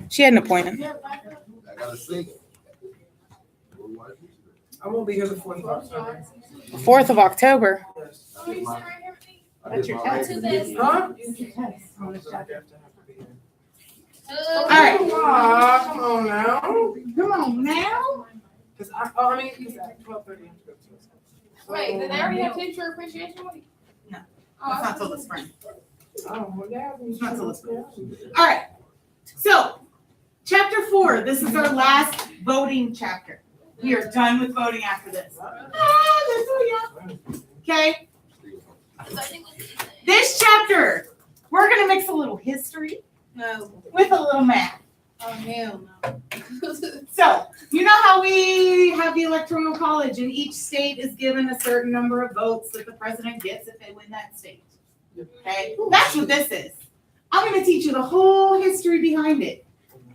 She had an appointment. I gotta sing. I won't be here the 4th of October. 4th of October. That's your test. Huh? All right. Come on now. Come on now. Cause I mean, it's at 12:30. Wait, did they already have Teacher Appreciation Week? No. Oh, That's not till the spring. Oh, well, yeah. It's not till the spring. All right. So, chapter 4. This is our last voting chapter. We are done with voting after this. Okay. This chapter, we're gonna mix a little history with a little math. Oh, hell no. So, you know how we have the electoral college and each state is given a certain number of votes that the president gets if they win that state. Okay, that's what this is. I'm going to teach you the whole history behind it.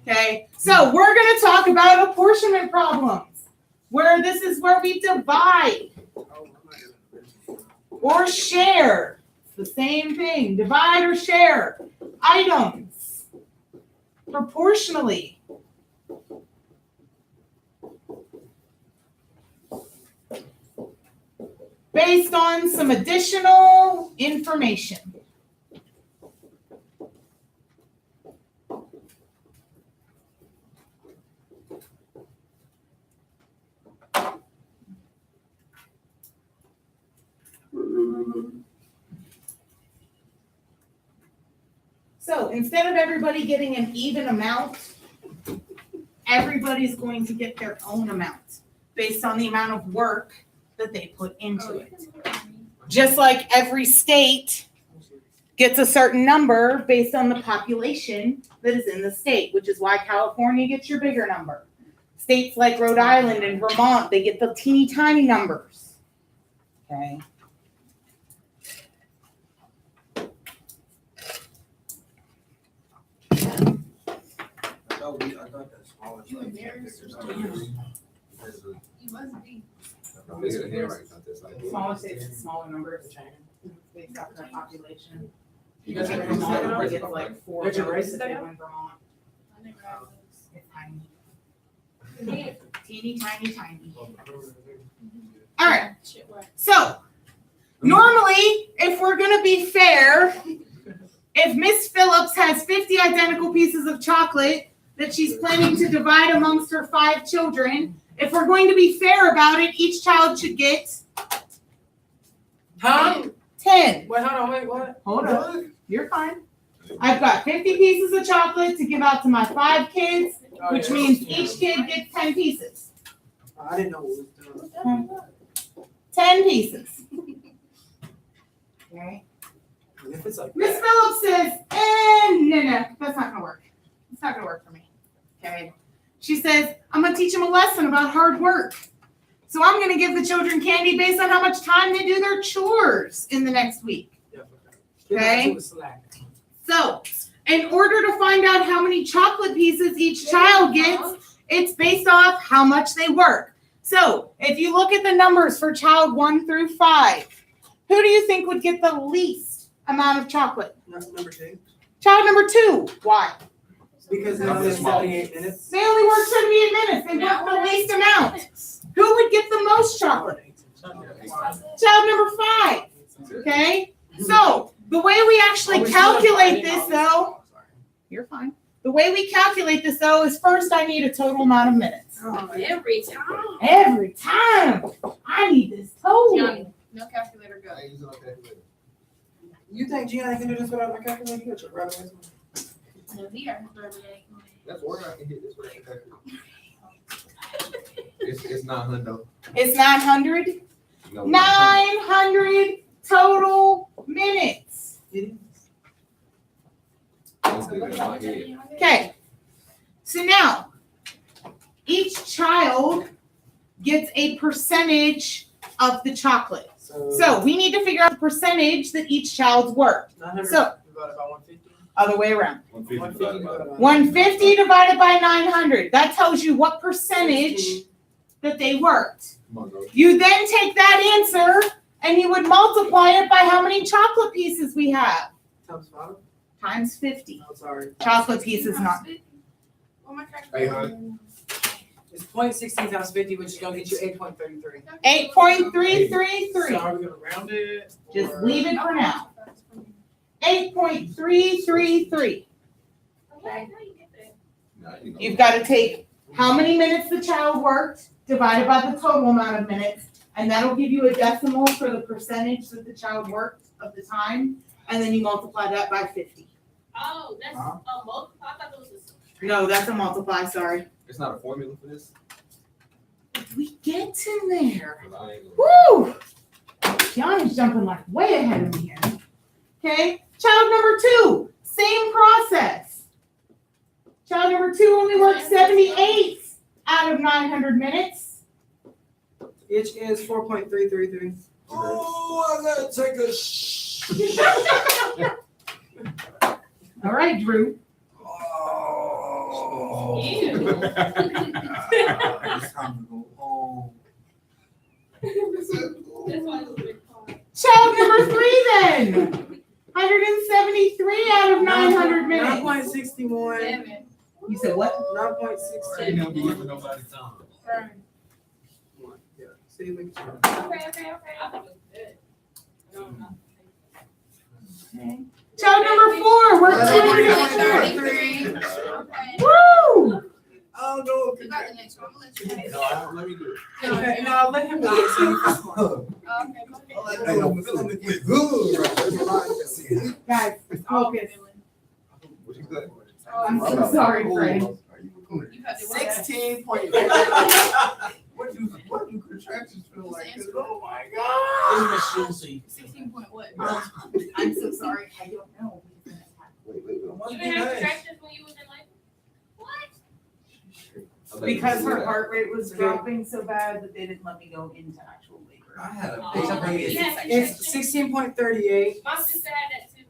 Okay, so we're going to talk about apportionment problems, where this is where we divide or share. It's the same thing, divide or share items proportionally. Based on some additional information. So instead of everybody getting an even amount, everybody's going to get their own amount based on the amount of work that they put into it. Just like every state gets a certain number based on the population that is in the state, which is why California gets your bigger number. States like Rhode Island and Vermont, they get the teeny tiny numbers. Okay. I thought that's smaller. You embarrassed yourself. You must be. I'm bigger than here right now. This like. Smaller states, smaller numbers, based off their population. You guys Like have Vermont, raised it's like 4 Did you votes raise if it they down? win Vermont. I never had It's tiny. Teeny tiny tiny. Oh, All right. those. Shit, what? So, normally, if we're going to be fair, if Miss Phillips has 50 identical pieces of chocolate that she's planning to divide amongst her 5 children, if we're going to be fair about it, each child should get Huh? 10. Wait, hold on, wait, what? Hold on. You're fine. I've got 50 pieces of chocolate to give out to my 5 kids, Oh, which yeah. means each kid gets 10 pieces. I didn't know what was done. 10 pieces. Okay. If it's like Miss that. Phillips says, no, that's not gonna work. It's not gonna work for me. Okay. She says, I'm gonna teach them a lesson about hard work. So I'm gonna give the children candy based on how much time they do their chores in the next week. Yeah, Okay. It was slack. So in order to find out how many chocolate pieces each child gets, it's based off how much they work. So if you look at the numbers for child 1 through 5, who do you think would get the least amount of chocolate? Number 2. Child number 2. Why? Because it's only 78 minutes. They only work 78 minutes. They work the least amount. Who would get the most chocolate? Child number 5. Okay? So the way we actually calculate this, though, you're fine. The way we calculate this, though, is first I need a total amount of minutes. Oh, every time. Every time. I need this total. Johnny, no calculator go. I ain't using no calculator. You think Gianna can do this without my calculator? Get your brother with me. No, he got his birthday. That's where I can hit this with a calculator. It's 900 though. It's 900. No, 900 total minutes. It is. That's good in my head. Okay. So now, each child gets a percentage of the chocolate. So we need to figure out the percentage that each child's worth. 900 So- divided by 150. Other way around. 150 divided by 150 divided by 900. That tells you what percentage that they worked. Come on, girl. You then take that answer and you would multiply it by how many chocolate pieces we have. Times 5? times 50. I'm sorry. Chocolate piece is not. Well, my Hey, calculator. It's 0.16 times 50, which is gonna get you 8.33. 8.333. So are we gonna round it? Just or- leave it for now. 8.333. Okay, how you get that? Nah, you know. You've got to take how many minutes the child worked divided by the total amount of minutes, and that'll give you a decimal for the percentage that the child worked of the time, and then you multiply that by 50. Oh, that's Huh? a multiply. I thought it was a. No, that's a multiply, sorry. It's not a formula for this? If we get in there. 'Cause I ain't gonna- Woo! Johnny's jumping like way ahead of me here. Okay, child number 2, same process. Child number 2 only worked 78 out of 900 minutes. Which is 4.333. Oh, I gotta take a All right, Drew. Oh. Ew. It's time to go home. That's why it was big hard. Child number 3 then. 173 out of 900 minutes. 9.61. Seven. You said what? 9.16. Ain't never giving nobody time. Right. Yeah. See, look at you. Okay. I thought it was good. No, no. Child number 4 worked 133. 200. Okay. Woo! I don't know if You got the next one. I'm gonna let you have it. No, let me do it. Okay, no, let him do it. See, Okay, go ahead. Hey, I'm feeling it get good. Guys, focus. What you say? I'm so sorry, Freddie. You had to work that. 16.5. What do contractions feel like? Answer. Oh my God. 16 point what? I'm so sorry. I don't know. Wait. You didn't have contractions when you was in labor? What? Because her heart rate was dropping so bad that they didn't let me go into actual labor. I had a Oh, big you had It's C-section? 16.38. My sister had that too.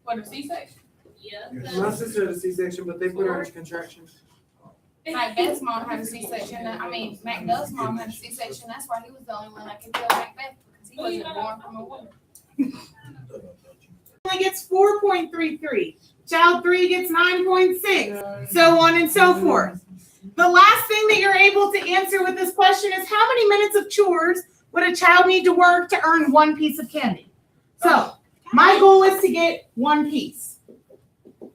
What, a C-section? Yeah. My sister had a C-section, but they put her in contractions. Mac Beth's mom had a C-section. I mean, Mac Dove's mom had a C-section. That's why he was the only one that could tell Mac Beth because he wasn't born from a woman. Only gets 4.33. Child 3 gets 9.6. So on and so forth. The last thing that you're able to answer with this question is how many minutes of chores would a child need to work to earn 1 piece of candy? So my goal is to get 1 piece.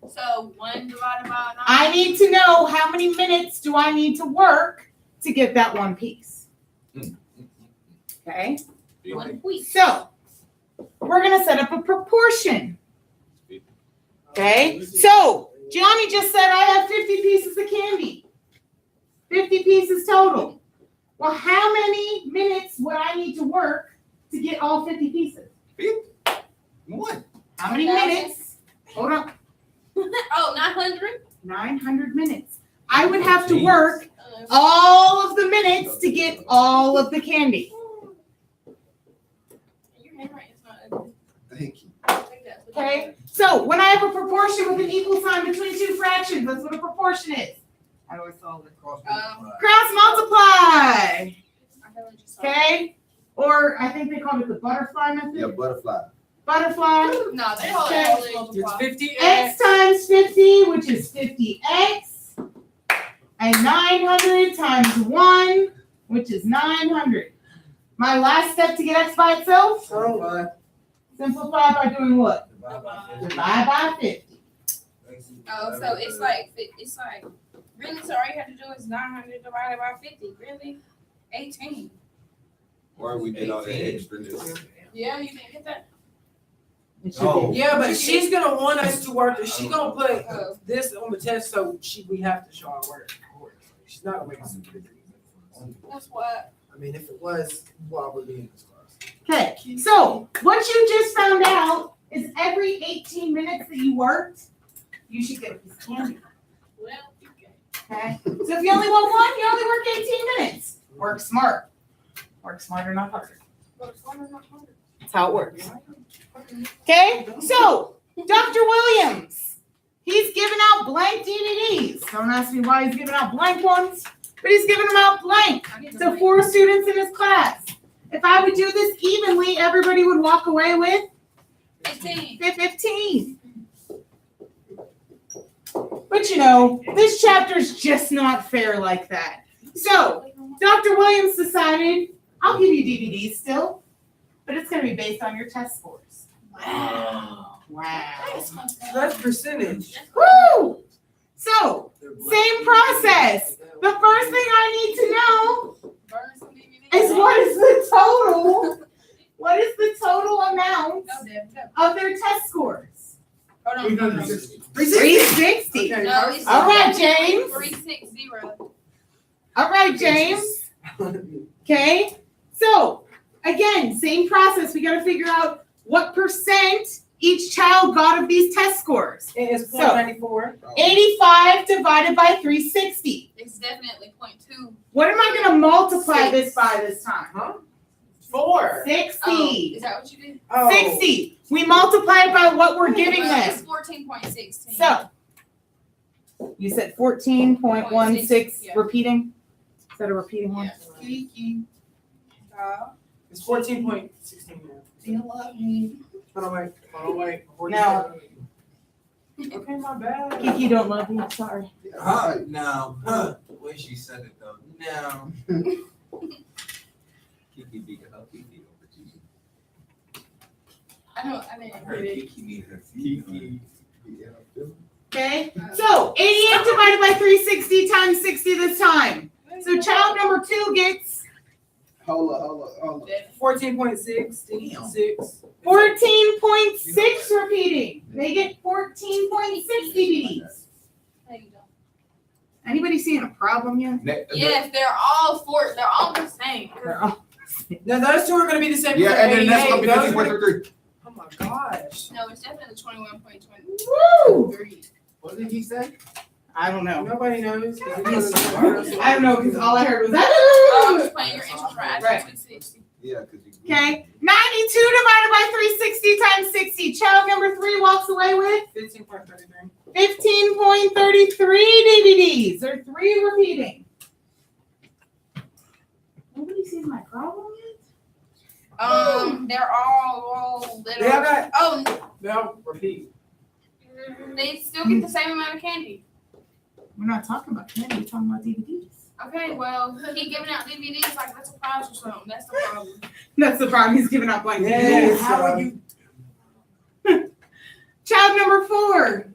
So 1 divided by 9. I need to know how many minutes do I need to work to get that 1 piece. Okay, 1 week. so we're gonna set up a proportion. Okay, so Gianni just said I have 50 pieces of candy. 50 pieces total. Well, how many minutes would I need to work to get all 50 pieces? What? How many 1,000. minutes? Hold on, Oh, 900? 900 minutes. I would have to work all of the minutes to get all of the candy. Your handwriting is not ugly. Thank you. I think that's what Okay, so when I have a proportion with an equal sign between 2 fractions, that's what a proportion is. How do I solve it? Um, Cross multiply, I know what you saw. okay? Or I think they call it the butterfly method. Yeah, butterfly. Butterfly. No, they all Okay. always It's multiply. 50 X times 50, which is 50x. And 900 times 1, which is 900. My last step to get x by itself, simplify by doing what? Divide by 50. Oh, so it's like really, so all you have to do is 900 divided by 50. Really? 18. Why we did all that extraness? Yeah, you didn't get that? It should be. Oh. Yeah, but she's gonna want us to work. She's gonna put Oh. this on the test, so we have to show our work. She's not gonna make us do it. That's what. I mean, if it was while we're being in this class. Okay, so what you just found out is every 18 minutes that you worked, you should get a piece of candy. Well, you can. Okay? So if you only want 1, you only work 18 minutes. Work smart. Work smarter, not harder. That's how it works. Okay, so Dr. Williams, he's giving out blank DVDs. Don't ask me why he's giving out blank ones, but he's giving them out blank. So 4 students in his class. If I would do this evenly, everybody would walk away with 15. 15. But you know, this chapter's just not fair like that. So, Dr. Williams decided, I'll give you DVDs still, but it's going to be based on your test scores. Wow. Wow. That's percentage. Woo! So, same process. The first thing I need to know Burn some DVDs. is what is the total? What is the total amount No, Deb, no. of their test scores? Hold on. 360. Okay. No, it's All right, James. 360. All right, James. Okay. So, again, same process. We got to figure out what percent each child got of these test scores. It is So- 0.94. 85 divided by 360. It's definitely 0.2. What am I going to multiply this by this time? Huh? 4. 60. Oh, is that what you did? Oh. 60. We multiply it by what we're giving Well, it's them. 14.16. So, you said 14.16 Yeah. repeating? Is that a repeating one? Kiki. It's 14.16 now. Do you love me? Hold on, wait. No. Okay, my bad. Kiki don't love you. Sorry. No. The way she said it though. No. Kiki beat her Kiki over Gigi. I didn't Her hear it. Kiki need her Kiki. Okay. So, 88 divided by 360 times 60 this time. So, child number 2 gets Hold up. 14.6. 14.6 repeating. They get 14.6 DVDs. There you go. Anybody seeing a problem yet? Yes, they're all the same. They're all- Now those two are going to be the same. Yeah, for and then that's 88. gonna be Those 50.33. Oh my gosh. No, it's definitely 21.23. Woo! What did he say? I don't know. Nobody knows. I don't know because all I heard was Oh, I'm that. just playing your interest rate. Right. 260. Yeah, because you. Okay. 92 divided by 360 times 60. Child number 3 walks away with 15.33. 15.33 DVDs. There are 3 repeating. Nobody sees my problem yet? They're all little. They all got. Oh, They'll repeat. they still get the same amount of candy. We're not talking about candy. We're talking about DVDs. Okay, well, he giving out DVDs like that's a prize or something. That's the problem. That's the problem. He's giving out blank Yes, DVDs. How are you? Child number 4.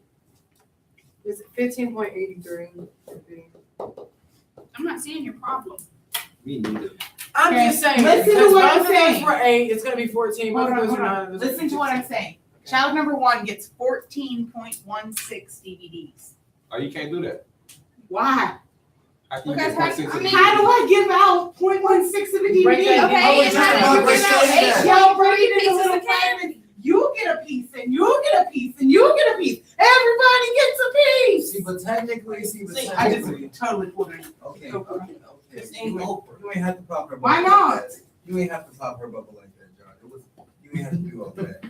It's 15.83. I'm not seeing your problem. Me neither. I'm Okay, just saying. listen to because what I'm both of those saying. were 8. It's going to be 14. Both of those are 9. Those are Listen to what I'm saying. Child number 1 gets 14.16 DVDs. Oh, you can't do that. Why? How can you Because get how- 0.6 I of mean- How do I give out 0.16 of a DVD? Break that Okay, Oh, it's it's not just like about you're giving out percentage. 8 Y'all break it into pieces little of candy. fragments. You get a piece, and you get a piece, and you get a piece. Everybody gets a piece. But technically, I just totally pulled it. Okay, Go for okay. It's You ain't have to pop her bubble. Why like not? that. You ain't have to pop her bubble like that, John. You ain't have to do all that.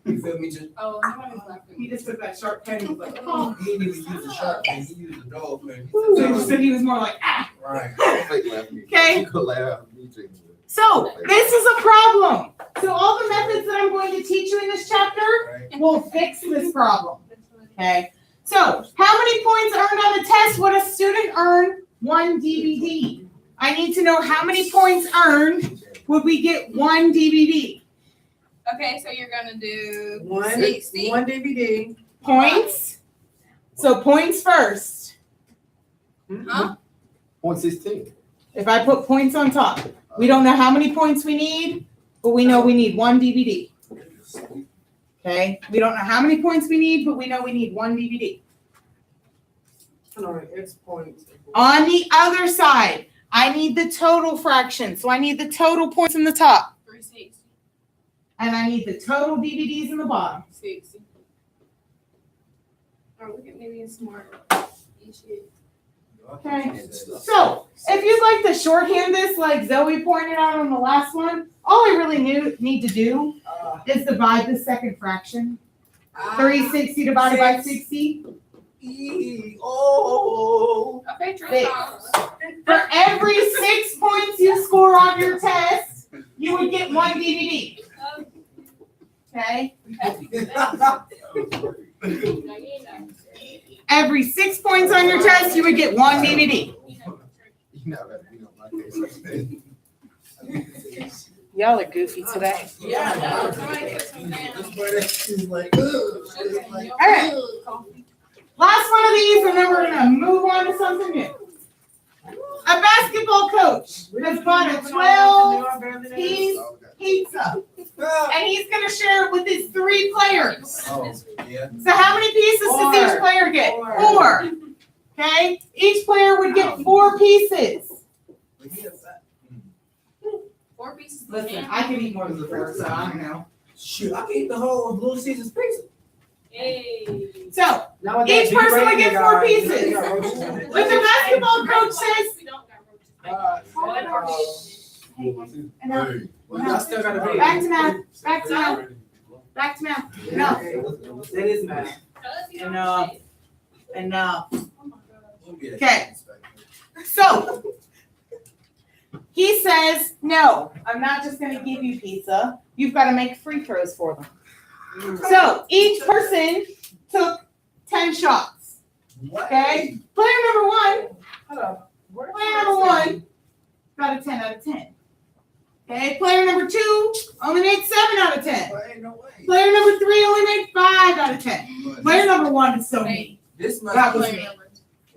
You feel me? Just Oh, nobody's laughing. He just took that sharp pen and was like, oh. he didn't even use a sharp pen. He used a dull pen. So he was more like, ah. Right. Fake laughing. Okay. You could laugh. Me too. So this is a problem. So all the methods that I'm going to teach you in this chapter Right. will fix this problem. Okay. So how many points earned on the test would a student earn 1 DVD? I need to know how many points earned would we get 1 DVD. Okay, so you're gonna do One 60. DVD. Points. So points first. Huh? 0.16. If I put points on top, we don't know how many points we need, but we know we need 1 DVD. Okay. We don't know how many points we need, but we know we need 1 DVD. No, X points. On the other side, I need the total fraction. So I need the total points in the top. 360. And I need the total DVDs in the bottom. 60. Oh, look at me being smart. Eat shit. Okay. So if you'd like to shorthand this like Zoe pointed out on the last one, all I really need to do is divide the second fraction. 360 divided by 60. Okay, drink Six. off. For every 6 points you score on your test, you would get 1 DVD. okay? No, you ain't got it. Every 6 points on your test, you would get 1 DVD. You know that, you know, my case like that. Y'all are goofy today. Yeah. Somebody put some down. This boy, she's like, ugh. She's like, All right. Last one of these, and then we're gonna move on to something new. A basketball coach has bought a 12-piece pizza, and he's gonna share it with his 3 players. oh, yeah. So how many pieces does each 4. player get? 4. 4. Okay, each player would get 4 pieces. But he has that. 4 pieces. of Listen, ham. I could eat more than 4, so I don't know. Shoot, I can eat the whole of Little Caesar's pizza. Hey. So, Now with Each that person big would get bacon, 4 guys, pieces. they got roaches in it. when the basketball coach says, We don't got roaches. and now, Well, y'all still gotta be. back to math, back to math, back to math. No, That is math. Enough. enough. Oh my God. We'll be at Okay. inspector. So, he says, no, I'm not just gonna give you pizza. You've gotta make free throws for them. So, each person took 10 shots, What? okay? Player number 1, Hold up. Where player number 1 got a 10 out of 10. Okay, player number 2 only made 7 out of 10. But ain't no way. Player number 3 only made 5 out of 10. But Player number 1 is so mean. This That must was be, me.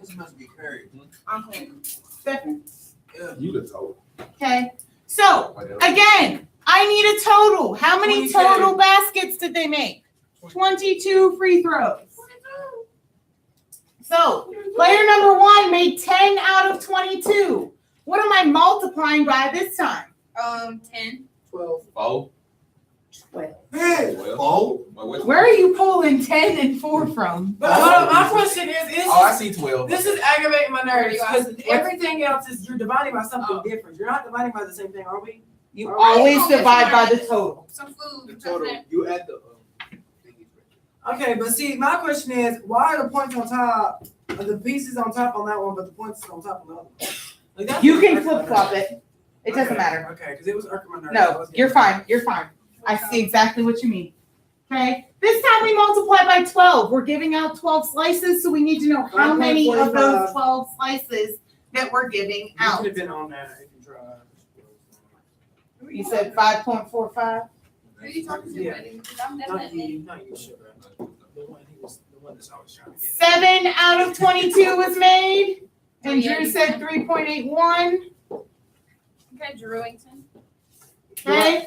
this must be Curry. I'm clear. Stephanie? Yeah. You the told. Okay, so again, I need a total. How many 22. total baskets did they make? 22 free throws. So player number 1 made 10 out of 22. What am I multiplying by this time? 10. 12. Oh. 12. Hey. Oh. Where are you pulling 10 and 4 from? But hold up, my question is Oh, I see 12. this is aggravating my nerves Where you because everything else is you're dividing by something different. You're not dividing by the same thing, are we? You Are always we- divide by the total. Some food. The total, you add the, Okay, but see, my question is, why are the points on top, the pieces on top on that one, but the points on top on the other one? Like, that's You what's can irking my flip flop nerves. it. It doesn't matter. Okay, because it was irking my nerves. I No, was getting- you're fine. You're fine. I see exactly what you mean. Okay, this time we multiply by 12. We're giving out 12 slices, so we need to know how many of those 12 slices that we're giving You out. could have been on that if you tried. You said 5.45? Who are you talking to, Yeah. buddy? Because I'm Not definitely. you, not you, sugar. The one that's always trying to get. 7 out of 22 was made, and Drew 381. said 3.81. Okay, Drewington. Okay,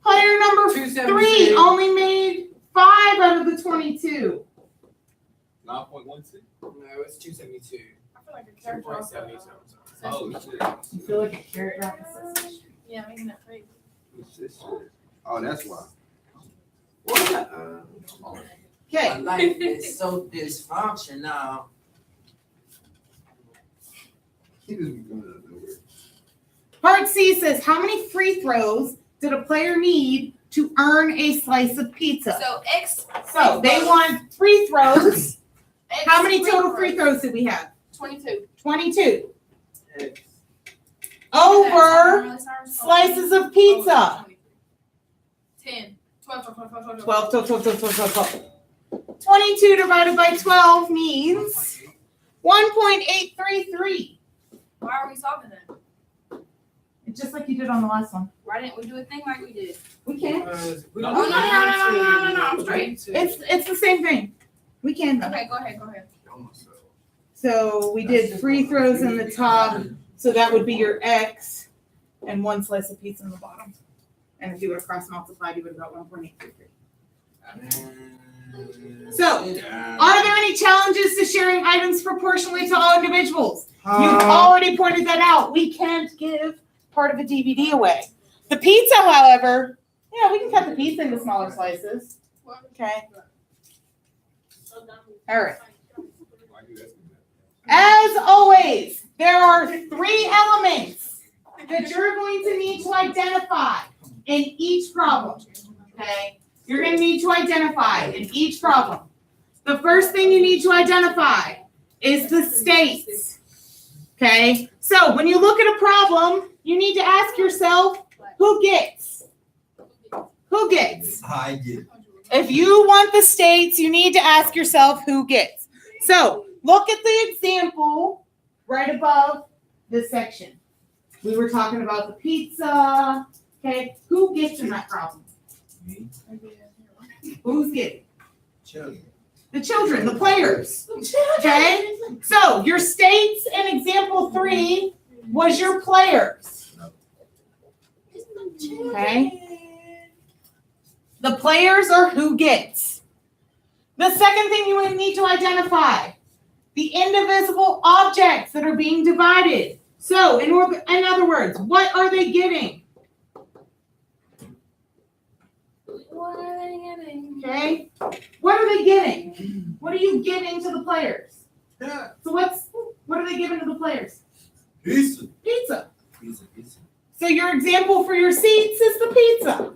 player number 3 only made 5 out of the 22. 9.16. No, it's 272. I feel like a character. 2.77. Oh, shit. You feel like a carrot rock assassin. Yeah, making that crazy. Oh, that's why. What's that? Okay, My life is so dysfunctional. He just be going out of nowhere. part C says, how many free throws did a player need to earn a slice of pizza? So X. So they want free throws. X How many total free throws did we have? 22. 22. X. Over slices of pizza. 10. 12, 12, 12, 12, 12, 12, 12, 12, 12, 12. 22 divided by 12 means 1.833. Why are we solving that? It's just like you did on the last one. Why didn't we do a thing like we did? We can. We No, don't- no, I'm straight. It's the same thing. We can. Okay, go ahead, go ahead. So we did free throws in the top, so that would be your X, and 1 slice of pizza in the bottom. And if you would have cross multiplied, you would have got 1.833. So, are there any challenges to sharing items proportionally to all individuals? You've already pointed that out. We can't give part of a DVD away. The pizza, however, yeah, we can cut the pizza into smaller slices. Okay. All right. As always, there are 3 elements that you're going to need to identify in each problem. Okay? You're going to need to identify in each problem. The first thing you need to identify is the states. Okay? So when you look at a problem, you need to ask yourself, who gets? Who gets? I get it. If you want the states, you need to ask yourself who gets. So look at the example right above this section. We were talking about the pizza. Okay, who gets in that problem? Me, Who's getting? children. The children, the players. Okay, so your states in example 3 was your players. Okay. The players are who gets. The second thing you would need to identify, the indivisible objects that are being divided. So, in other words, what are they getting? What are they getting? Okay? What are they getting? What are you giving to the players? Yeah. So what are they giving to the players? Pizza. Pizza. Pizza, pizza. So your example for your seats is the pizza.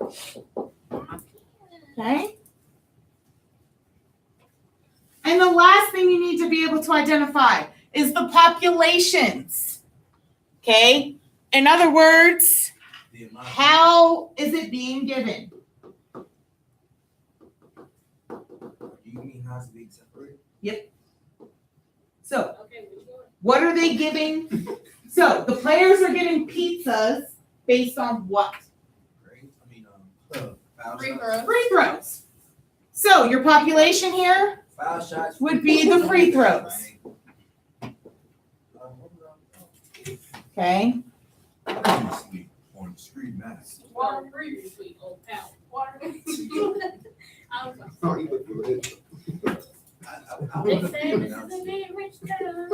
Okay? And the last thing you need to be able to identify is the populations. Okay? In other words, The amount of- how is it being given? You mean how's it being separated? So, Okay, which one? what are they giving? So, the players are getting pizzas based on what? Right? I mean, foul Free shots. throws. Free throws. So, your population here Foul shots. would be the free throws. Okay? Previously on Street Mass. Water previously on power. Water. I was like, Oh, you look good. they said this is a very rich town.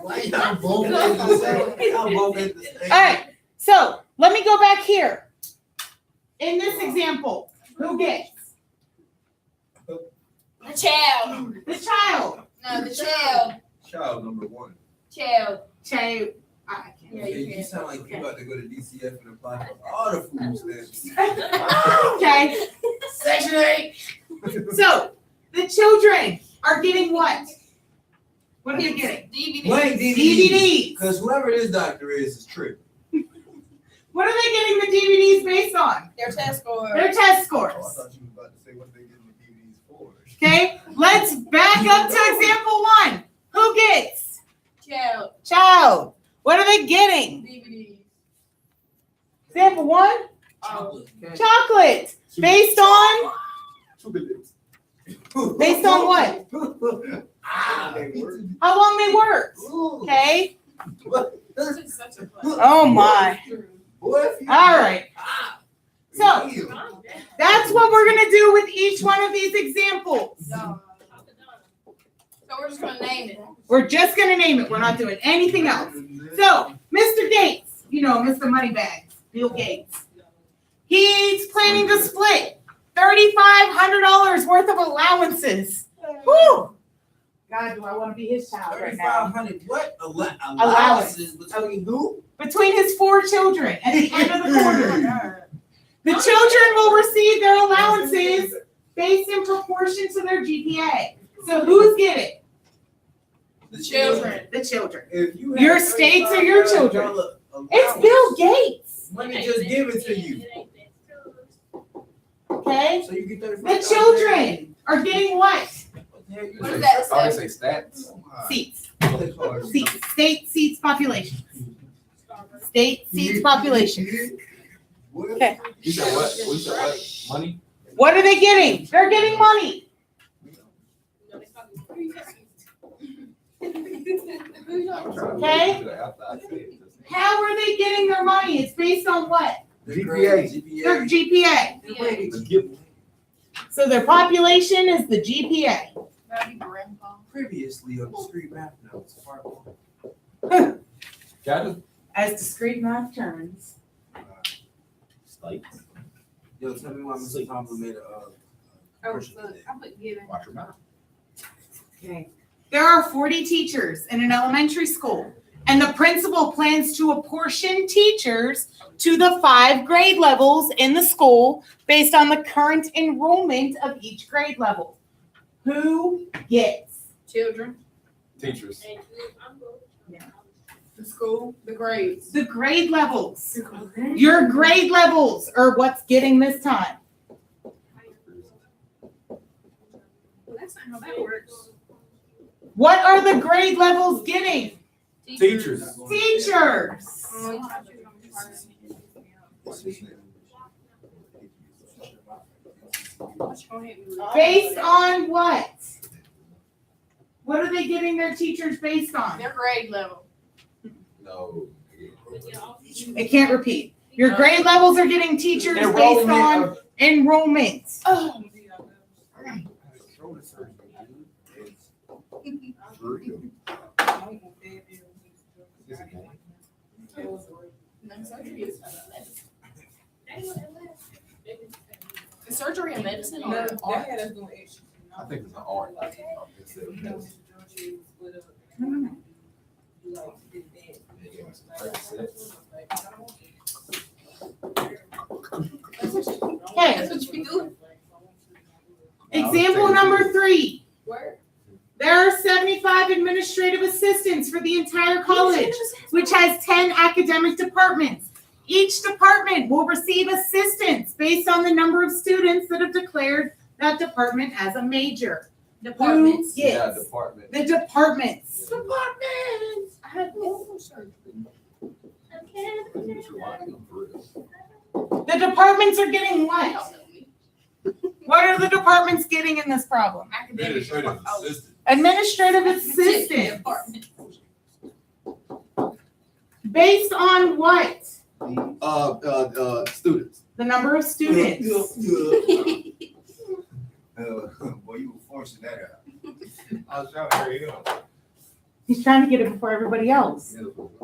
Why y'all both at the same? Y'all both at the same. All right. So, let me go back here. In this example, who gets? The child. The child. No, the child. Child number 1. Child. Child. I can't. Yeah, Okay, you you can. sound like you about to go to DCF and apply for all the food stamps. Okay. Section 8. So, the children are getting what? What are they getting? DVD. Wait, DVDs. Because whoever this doctor is tripping. What are they getting the DVDs based on? Their test score. Their test Oh, scores. I thought you were about to say what they getting the DVDs for. Okay, let's back up to example 1. Who gets? Child. Child. What are they getting? DVDs. Example 1? Chocolate. Chocolate. Based on? Based on what? How long they work. Okay. This is such a fun. Oh my. All right. So Calm down. that's what we're gonna do with each one of these examples. So we're just gonna name it. We're just gonna name it. We're not doing anything else. So, Mr. Gates, you know, Mr. Moneybags, Bill Gates, he's planning to split $3,500 worth of allowances. Whew. God, do I want to be his child right now? 3,500. What? Allowances between who? Between his 4 children at the end of the quarter. The children will receive their allowances based in proportion to their GPA. So who's getting? The Children. The children. If you Your have states or your children? $35 It's Bill Gates. Let me just give it to you. Okay? So you get The children are getting what? What does that I say? say stats. Seats. $35. Seats. State seats population. State seats population. Okay. You said what? You said what? Money? What are they getting? They're getting money. Okay. How are they getting their money? It's based on what? Their GPA. So their population is the GPA. That'd be grandpa. Previously on the street math notes, part 1. Got it? As discrete math terms. Yo, tell me why Mr. Thompson made a Oh, person look, today. I put given. Watch your mouth. Okay. There are 40 teachers in an elementary school, and the principal plans to apportion teachers to the 5 grade levels in the school based on the current enrollment of each grade level. Who gets? Children. Teachers. The school, the grades. The grade levels. Your grade levels are what's getting this time. Well, that's not how that works. What are the grade levels getting? Teachers. Teachers. Based on what? What are they getting their teachers based on? Their grade level. No. I can't repeat. Your grade levels are getting teachers based Enrollment on of- enrollment. Oh. No, surgery is surgery and medicine or art? I think it's an art. Okay, That's what you be doing. example number 3. Where? There are 75 administrative assistants for the entire college, which has 10 academic departments. Each department will receive assistance based on the number of students that have declared that department as a major. Departments. Who Yeah, gets department. the departments? Departments. I had oral surgery. The departments are getting what? What are the departments getting in this problem? Academic. Administrative assistant. Department. Based on what? Students. The number of students. Boy, you were forcing that out. I was trying to hurry up. He's trying to get it before everybody else.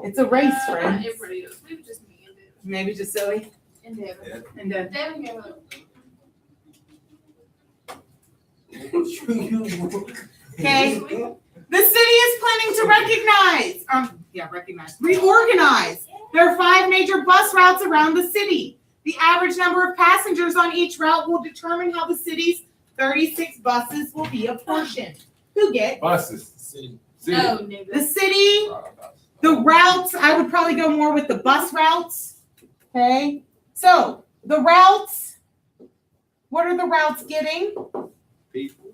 It's a race, friends. Everybody else. Maybe just me and Devin. Maybe just Zoe And Devin. and Devin gave up. Okay. The city is planning to reorganize. There are 5 major bus routes around the city. The average number of passengers on each route will determine how the city's 36 buses will be apportioned. Who gets? Buses. City. No, nigga. The city, the routes, I would probably go more with the bus routes. Okay. So the routes, what are the routes getting? People.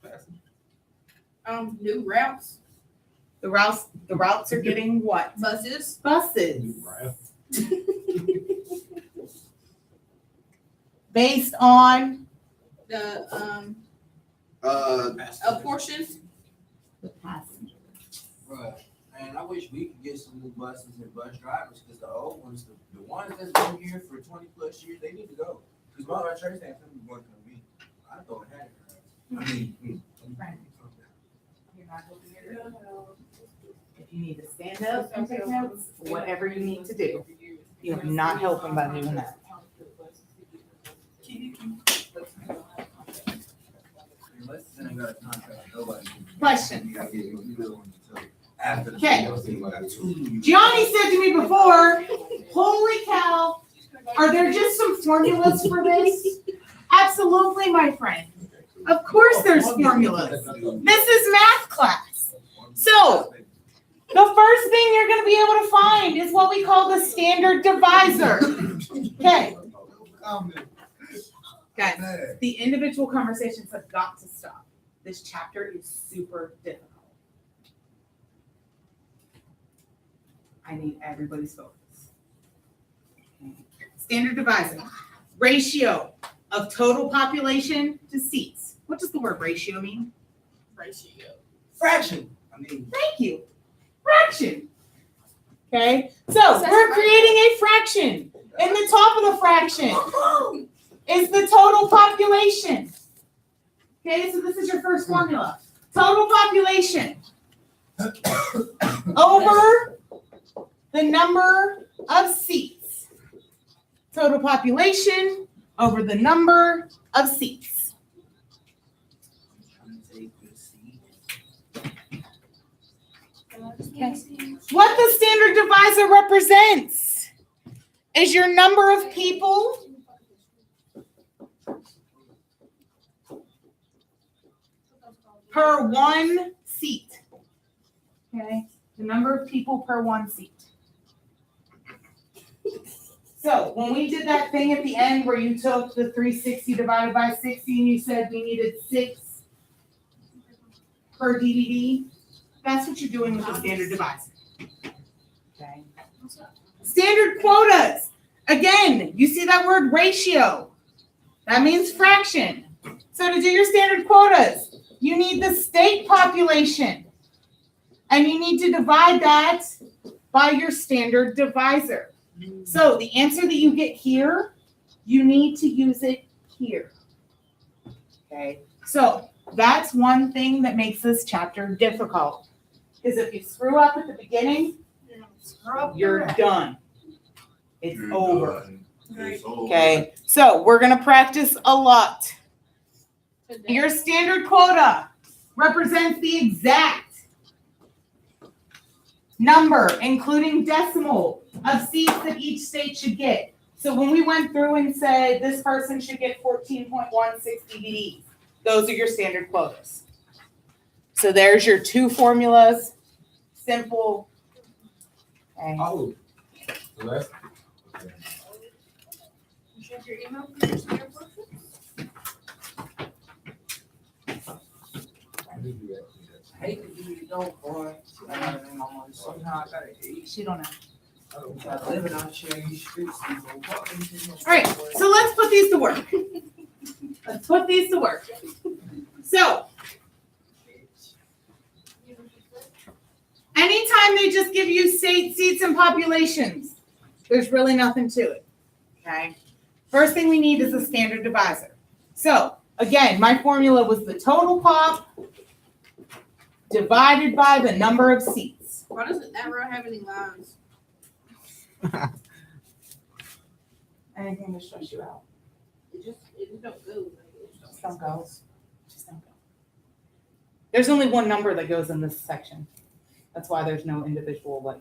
Passengers. New routes, The routes are getting what? buses. Buses. Based on The apportion. the passenger. Bruh, man, I wish we could get some new buses and bus drivers, because the old ones, the ones that's been here for 20 plus years, they need to go. Because my church ain't gonna be working on me. I thought it had it. I mean, You're not looking at it. If you need to stand up and take notes, whatever you need to do, you are not helping by doing that. unless they ain't got a contract, nobody. Question. You gotta get your little one until after the. Okay. Two. Gianni said to me before, holy cow, are there just some formulas for this? Absolutely, my friend. Of course there's formulas. This is math class. So, the first thing you're gonna be able to find is what we call the standard divisor. Okay, guys, the individual conversations have got to stop. This chapter is super difficult. I need everybody's focus. Okay. Standard divisor, ratio of total population to seats. What does the word ratio mean? Ratio. Fraction. I mean, Thank you. Fraction. Okay, so we're creating a fraction. In the top of the fraction is the total population. Okay, so this is your first formula. Total population over the number of seats. Total population over the number of seats. Okay. What the standard divisor represents is your number of people per one seat. Okay. the number of people per one seat. So when we did that thing at the end where you took the 360 divided by 60 and you said we needed 6 per DDD, that's what you're doing with the standard divisor. Okay. Standard quotas. Again, you see that word ratio. That means fraction. So to do your standard quotas, you need the state population. And you need to divide that by your standard divisor. So the answer that you get here, you need to use it here. Okay, so that's one thing that makes this chapter difficult. Because if you screw up at the beginning, you're done. It's over. Okay, so we're gonna practice a lot. Your standard quota represents the exact number, including decimal, of seats that each state should get. So when we went through and said this person should get 14.16 DVDs, those are your standard quotas. So there's your two formulas, simple. Okay. Oh. So that's. Okay. Check your email for your standard quota. I hate to do it though, boy. Somehow I gotta eat. She don't know. I live out here in these streets. All right, so let's put these to work. Let's put these to work. So, anytime they just give you state seats and populations, there's really nothing to it. Okay. First thing we need is a standard divisor. So, again, my formula was the total pop divided by the number of seats. Why doesn't that row have any lines? Anything to stress you out. It just don't go. Just don't go. Just don't go. There's only one number that goes in this section. That's why there's no individual like.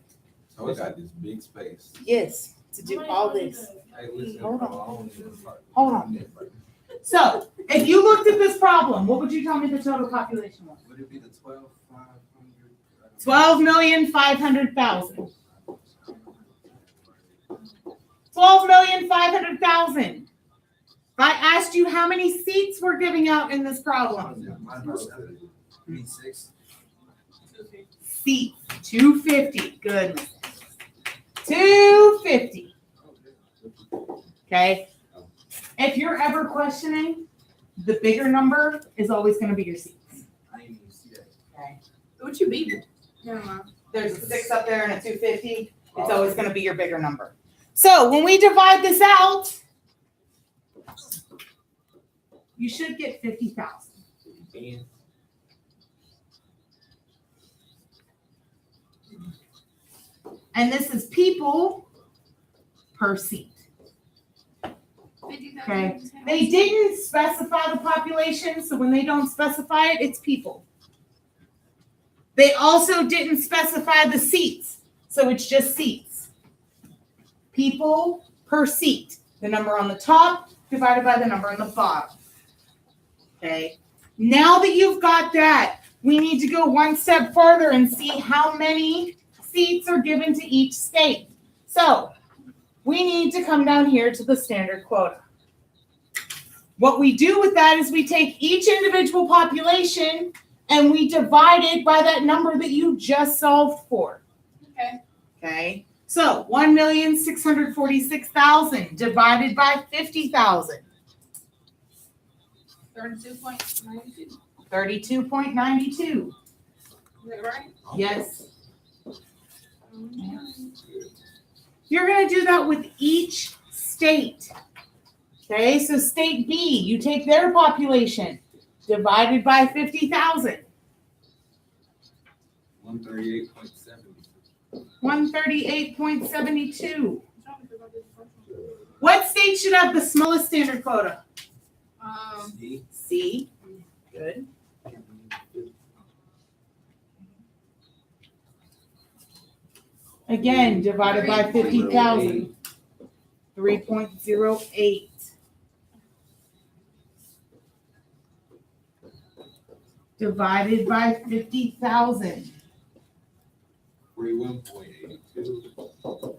So we got this big space. Yes, to do all this. Hey, listen, Hold on. bro, I don't even start. Hold on. So, if you looked at this problem, what would you tell me the total population was? Would it be the 12,500? 12,500,000. 12,500,000. If I asked you how many seats we're giving out in this problem, Need 6. seats 250. Goodness. 250. Okay. If you're ever questioning, the bigger number is always going to be your seats. I didn't even see that. Okay. What you beat? Never mind. There's a 6 up there and a 250. It's always going to be your bigger number. So when we divide this out, you should get 50,000. And this is people per seat. Okay. They didn't specify the population, so when they don't specify it, it's people. They also didn't specify the seats, so it's just seats. People per seat. The number on the top divided by the number on the bottom. Okay. Now that you've got that, we need to go one step further and see how many seats are given to each state. So we need to come down here to the standard quota. What we do with that is we take each individual population and we divide it by that number that you just solved for. Okay. Okay. So 1,646,000 divided by 50,000. 32.92. 32.92. Is that right? Yes. You're going to do that with each state. Okay, so state B, you take their population divided by 50,000. 138.7. 138.72. What state should have the smallest standard quota? C. Good. Again, divided by 50,000. 3.08. Divided by 50,000. 41.82.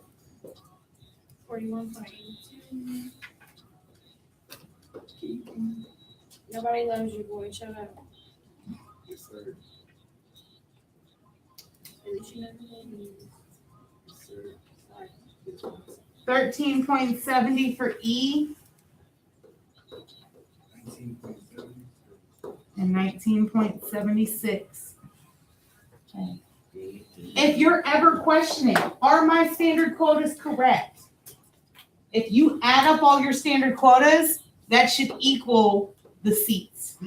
41.82. Nobody loves you, boy. Shut up. Yes, sir. At least you know who that is. Yes, sir. 13.70 for E 19.7. and 19.76. Okay. If you're ever questioning, are my standard quotas correct? If you add up all your standard quotas, that should equal the seats.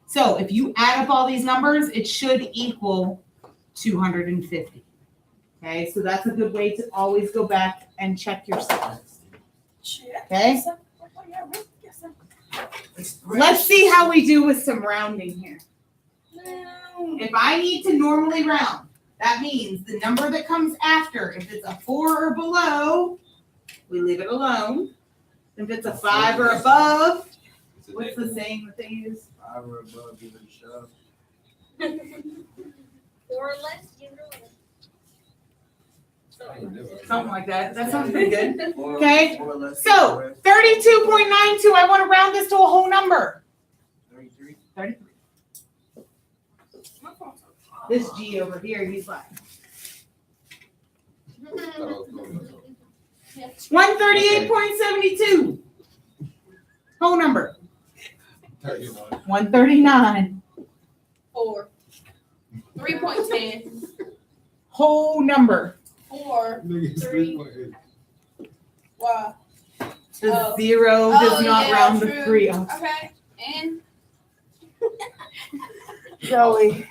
So if you add up all these numbers, it should equal 250. Okay, so that's a good way to always go back and check yourself. Okay? Let's see how we do with some rounding here. If I need to normally round, that means the number that comes after, if it's a 4 or below, we leave it alone. If it's a 5 or above, what's the saying that they use? 5 or above, give it a shove. 4 or less, give it away. Something like that. That sounds pretty good. Or- Okay, or less so, than the rest. 32.92, I want to round this to a whole number. 33. 33. This G over here, he's like 138.72. Whole number. 139. 4. 3.10. Whole number. 4. Nigga, 3. Wow. The Oh. 0 does Oh, not yeah, round the true. 3 off. Okay. And Joey.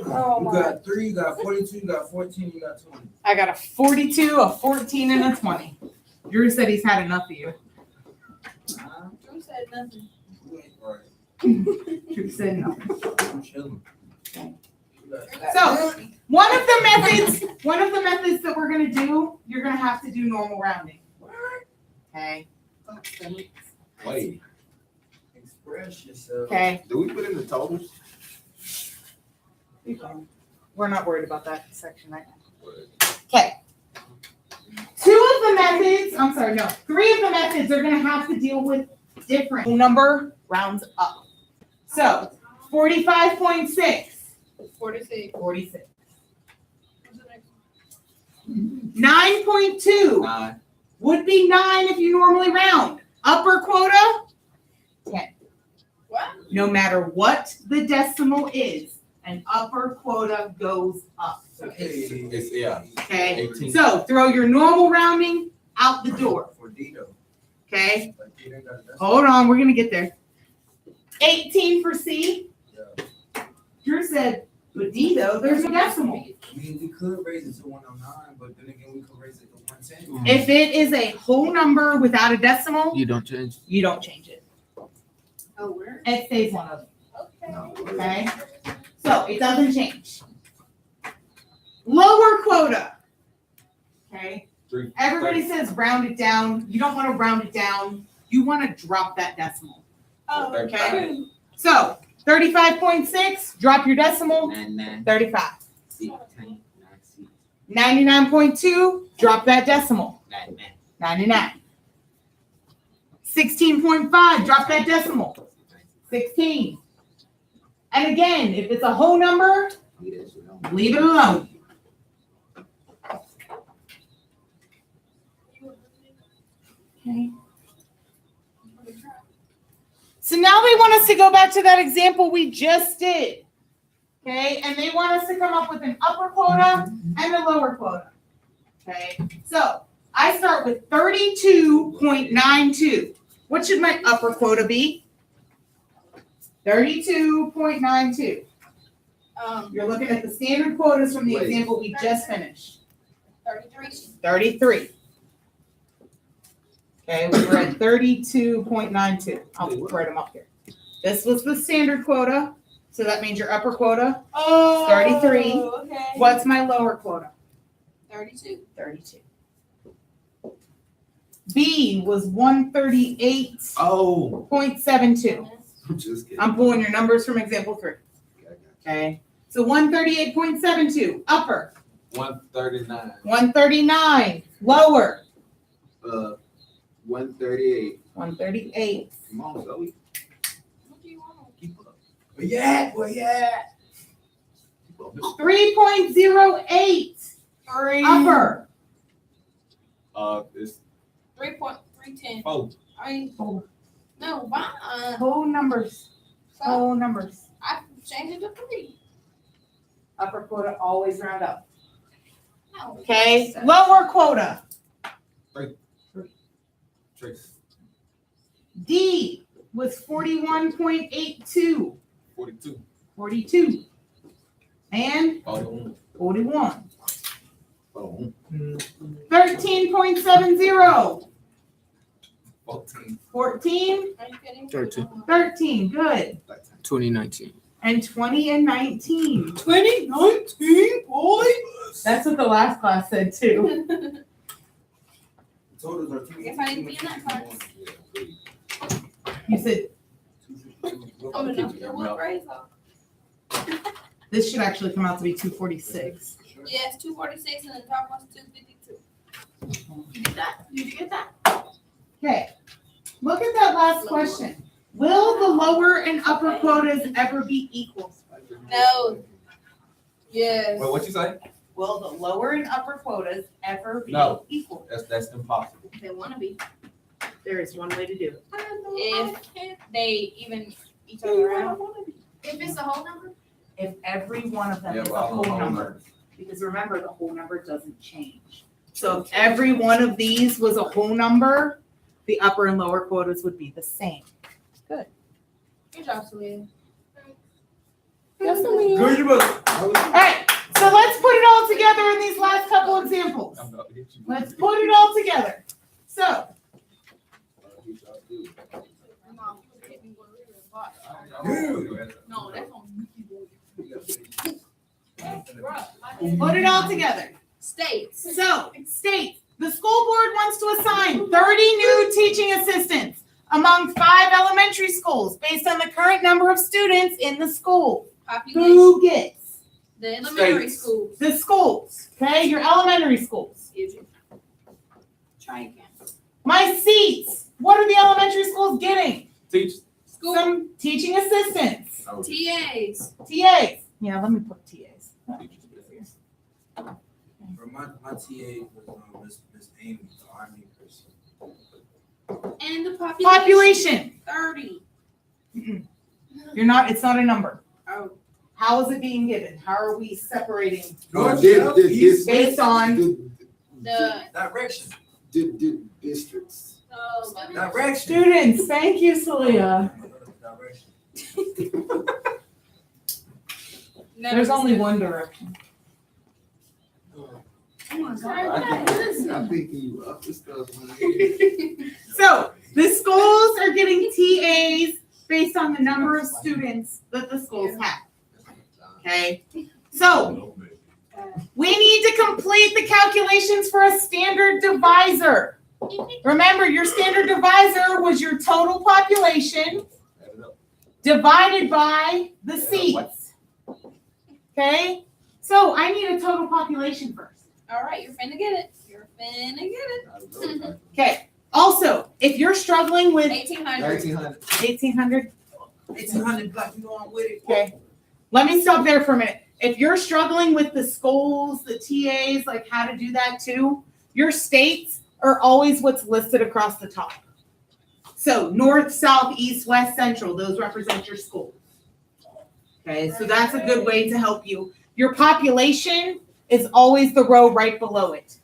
Oh You got 3, you got 42, you got 14, you got 20. I got a 42, a 14, and a 20. Drew said he's had enough of you. Drew said nothing. You ain't right. Drew said no. I'm chilling. So, one of the methods that we're gonna do, you're gonna have to do normal rounding. Okay. Wait, Express yourself. Okay. do we put in the totals? We're not worried about that section right now. Okay. 3 of the methods are gonna have to deal with different number rounds up. So 45.6, 46. 46. What's the next 9.2 9. would be 9 if you normally round. Upper quota, 10. What? No matter what the decimal is, an upper quota goes up. It's, yeah. Okay, 18. so throw your normal rounding out the door. For Dito. Okay, Like, he ain't got a decimal. hold on, we're gonna get there. 18 for C. Yeah. Drew said, but D though, there's a decimal. I mean, we could raise it to 109, but then again, we could raise it to 110. If it is a whole number without a decimal, You don't change. you don't change it. Oh, where? It stays one of them, Okay. okay? So it doesn't change. Lower quota. Okay, 3. everybody says round it down. You don't want to round it down. You want to drop that decimal. Oh, Okay. So 35.6, drop your decimal, 35. 99.2, drop that decimal, 99. 16.5, drop that decimal, 16. And again, if it's a whole number, leave it alone. Okay. So now they want us to go back to that example we just did. Okay, and they want us to come up with an upper quota and a lower quota. Okay, so I start with 32.92. What should my upper quota be? 32.92. You're looking at the standard quotas from the Wait. example we just finished. 33. 33. Okay, we were at 32.92. I'll write them up here. This was the standard quota, so that means your upper quota. Oh, 33. Okay. What's my lower quota? 32. 32. B was 138.72. Oh, I'm just kidding. I'm pulling your numbers from example 3. Okay, I got Okay, so 138.72 upper. 139. 139. Lower. 138. 138. Come on, Zoe. What do you want? Keep up. Where you at? Where you at? Keep up. 3.08. Upper. It's 3.310. 4. I mean, no, why? Whole numbers. So Whole numbers. I changed it to 3. Upper quota always round up. No. Okay. Lower quota. Trace. D was 41.82. 42. 42. And 41. 41. Oh. 13.70. 14. 14. Are you kidding? 13. 13. Good. 2019. And 20 and 19. 2019, boy. That's what the last class said too. Totals are two. Guess I didn't be in that class. You said I'm gonna knock your what grades off. this should actually come out to be 246. Yes, 246 and the top one's 252. You get that? Did you get that? Okay. Look at that last question. Will the lower and upper quotas ever be equal? No. Yes. Wait, what you say? Will the lower and upper quotas ever be No. equal? That's impossible. They wanna be. There is one way to do it. If they even each other out. If it's a whole number? If every one of them Yeah, is a but I don't whole know number. Because remember, the whole number doesn't change. So if every one of these was a whole number, the upper and lower quotas would be the same. Good job, Celia. Yes, Aaliyah. Good, you better. All right, so let's put it all together in these last couple examples. I'm about to hit you. Let's put it all together. So, Mom, you hit me with a little box. Dude. No, that's on Mickey Boy. put it all together. States. So, states, the school board wants to assign 30 new teaching assistants among 5 elementary schools based on the current number of students in the school. Population. Who gets? The elementary States. schools. The schools, okay, your elementary schools. Try again. My seats, what are the elementary schools getting? Teach. School. Some teaching assistants, Oh, TAs. TAs. Yeah, let me put TAs. For my TA was Miss Amy, the Army person. And the population. Population. 30. You're not, it's not a number. Oh. How is it being given? How are we separating North, did- south, did- east, based on? The. direction. Districts. Direction. Students, thank you, Celia. Direction. There's only one direction. Oh my I God. think you up this stuff. So the schools are getting TAs based on the number of students that the schools have. Okay, so we need to complete the calculations for a standard divisor. Remember, your standard divisor was your total population divided by the seats. Okay, so I need a total population first. All right, you're finna get it. You're finna get it. Okay, also, if you're struggling with 1800. 1900. 1800, 1800 black, you know I'm with it. okay, let me stop there for a minute. If you're struggling with the schools, the TAs, like how to do that too, your states are always what's listed across the top. So north, south, east, west, central, those represent your schools. Okay, so that's a good way to help you. Your population is always the row right below it,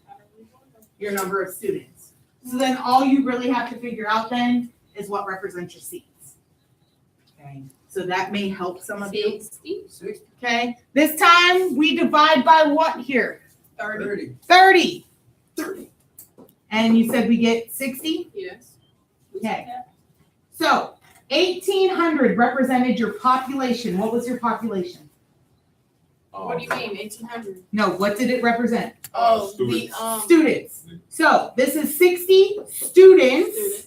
your number of students. So then all you really have to figure out then is what represents your seats. Okay, so that may help some of you. 60. Okay, this time we divide by what here? 30. 30. 30. And you said we get 60? Yes. Okay. So 1,800 represented your population. What was your population? What do you mean, 1800? No, what did it represent? Oh, Students. the Students. So this is 60 students student.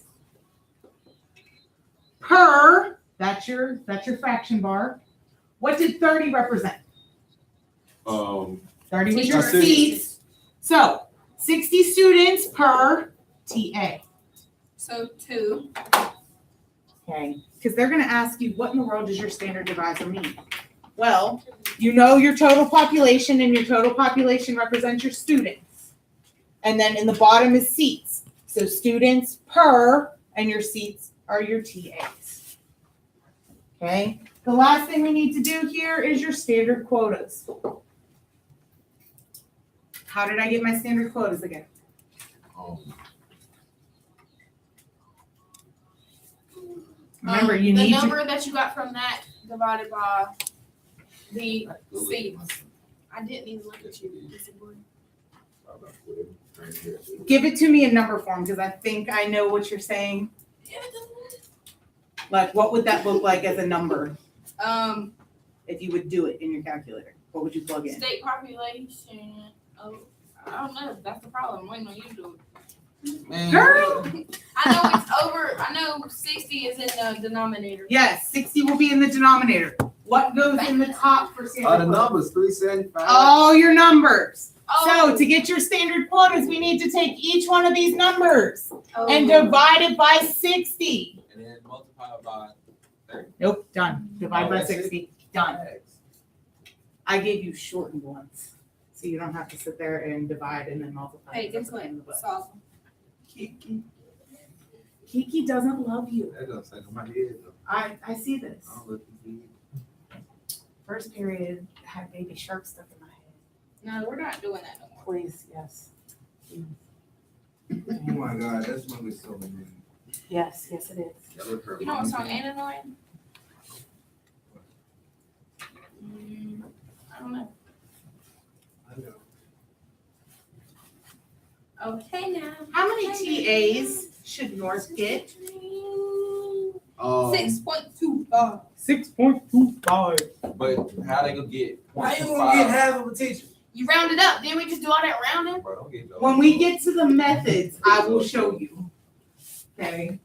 per, that's your fraction bar. What did 30 represent? 30 was your Teacher. seats. So 60 students per TA. So 2. Okay, because they're gonna ask you, what in the world does your standard divisor mean? Well, you know your total population, and your total population represents your students. And then in the bottom is seats. So students per, and your seats are your TAs. Okay, the last thing we need to do here is your standard quotas. How did I get my standard quotas again? Remember, you the need to. number that you got from that divided by the seats. I didn't even look at you. Give it to me in number form, because I think I know what you're saying. Like, what would that look like as a number if you would do it in your calculator? What would you plug in? State population. Oh, I don't know. That's the problem. I'm waiting on you to do it. Man. Girl, I know it's over. I know 60 is in the denominator. yes, 60 will be in the denominator. What goes in the top for standard The quotas? numbers, 375. All your numbers. Oh, So to get your standard quotas, we need to take each one of these numbers oh. and divide it by 60. And then multiply by 30. Nope, done. Divide Oh, by that's it? 60, done. I gave you shortened ones, so you don't have to sit there and divide and then multiply. Hey, guess what? Soft. Kiki doesn't love you. That doesn't say in my head though. I see this. I don't look at you. First period had baby shark stuck in my head. No, we're not doing that no more. Please, yes. Oh my God, that's when we so many. Yes, yes it is. That would hurt You know my what song knee. ain't annoying? I don't know. I know. Okay, now. How many TAs should North get? 6.25. 6.25. But how they gonna get? Why you gonna get half of a teacher? You round it up. Didn't we just do all that rounding? Bro, don't get When we get to the methods, I will show you. Okay?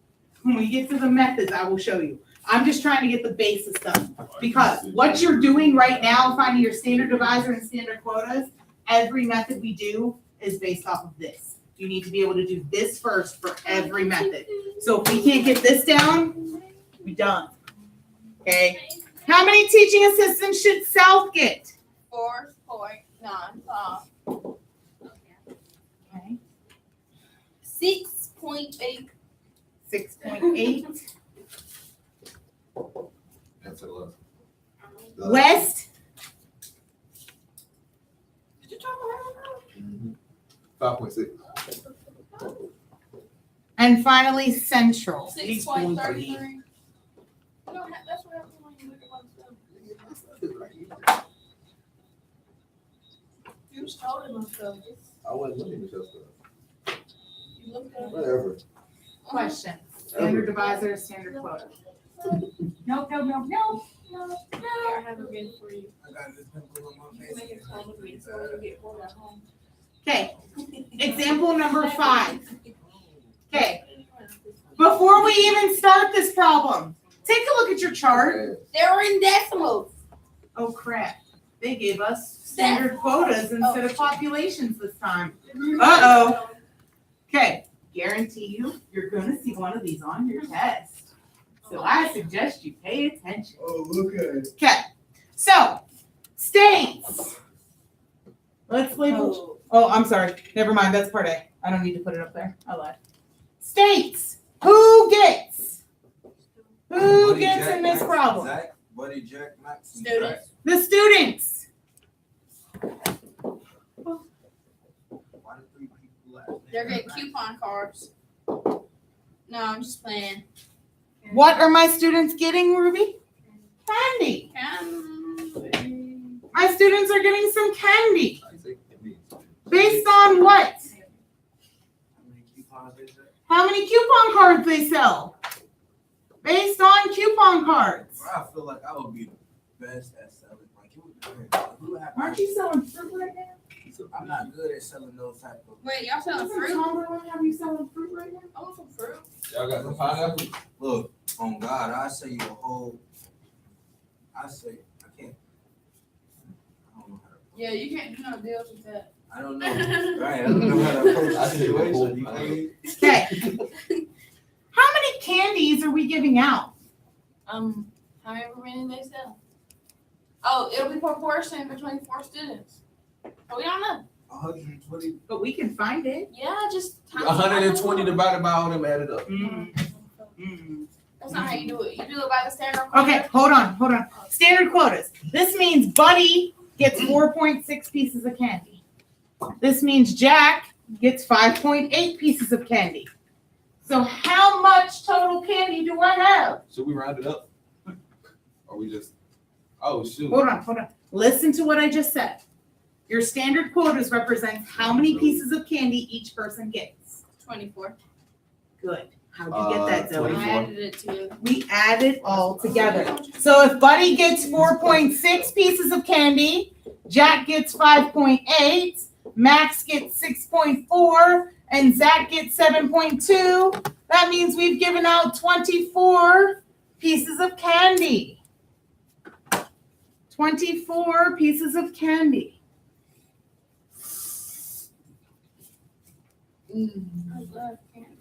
When we get to the methods, I will show you. I'm just trying to get the basis done. Because what you're doing right now, finding your standard divisor and standard quotas, every method we do is based off of this. You need to be able to do this first for every method. So if we can't get this down, we're done. Okay? How many teaching assistants should South get? 4.95. Okay. 6.8. 6.8. That's a lot. West, Did you talk about 5.6. and finally Central. 6.33. That's what happens when you look at one stuff. You just told him stuff. I wasn't looking at your stuff. You looked at it. Whatever. Question. Standard divisor, standard quota. Nope, nope, nope, nope. I have a bin for you. I got this pimple on my You make it come with me so you get bored at home. Okay, example number 5. Okay, before we even start this problem, take a look at your chart. They're in decimals. Oh crap, they gave us standard quotas instead of populations this time. Uh-oh. Okay, guarantee you're gonna see one of these on your test. So I suggest you pay attention. Oh, look at it. Okay, so states. Let's label. Oh, I'm sorry. Never mind. That's part A. I don't need to put it up there. I lied. States. Who gets? Who Buddy gets Jack in this Max, problem? Zach, Buddy Jack Max. and Students. The students. Why the 3 people last? They're getting coupon cards. No, I'm just playing. What are my students getting, Ruby? Candy. My students are getting some candy. I say it means. Based on what? How many coupons they say? How many coupon cards they sell? Based on coupon cards. Bro, I feel like I would be the best at selling. Like, it would depend. Who have- Aren't you selling fruit right now? I'm not good at selling those type of. Wait, y'all selling Doesn't fruit? Tomberlin have you selling fruit right now? I want some fruit. Y'all got some pineapple? Look, on God, I say you a whole. I say I can't. I don't know how to. Yeah, you can't do no deals with that. I don't know. Right, I don't know how to approach the situation. You feel me? Okay. How many candies are we giving out? However many they sell. Oh, it'll be proportioned between 4 students. But we don't know. 120. But we can find it. Yeah, just times 120 divided by all them added up. That's not how you do it. You do it by the standard quota. Okay, hold on. Standard quotas. This means Buddy gets 4.6 pieces of candy. This means Jack gets 5.8 pieces of candy. So how much total candy do I have? Should we round it up? Or we just, oh, shoot. Hold on. Listen to what I just said. Your standard quotas represent how many pieces of candy each person gets. 24. Good. How'd you get that, Zoe? 24. I added it to We add it all together. So if Buddy gets 4.6 pieces of candy, Jack gets 5.8, Max gets 6.4, and Zach gets 7.2. That means we've given out 24 pieces of candy. 24 pieces of candy. I love candy.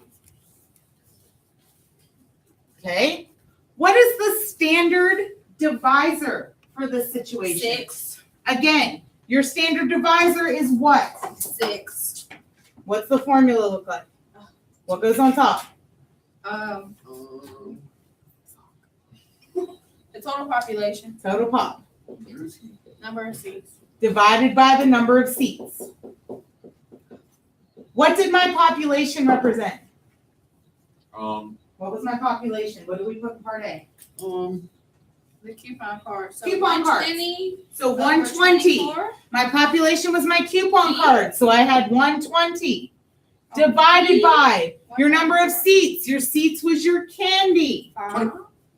Okay. What is the standard divisor for this situation? 6. Again, your standard divisor is what? 6. What's the formula look like? What goes on top? The total population, Total pop. number of seats. Divided by the number of seats. What did my population represent? What was my population? What did we put in part A? The coupon card. So Coupon cards. 120 So over 120. 24. My population was my coupon card, so I had 120. Divided by your number of seats. Your seats was your candy.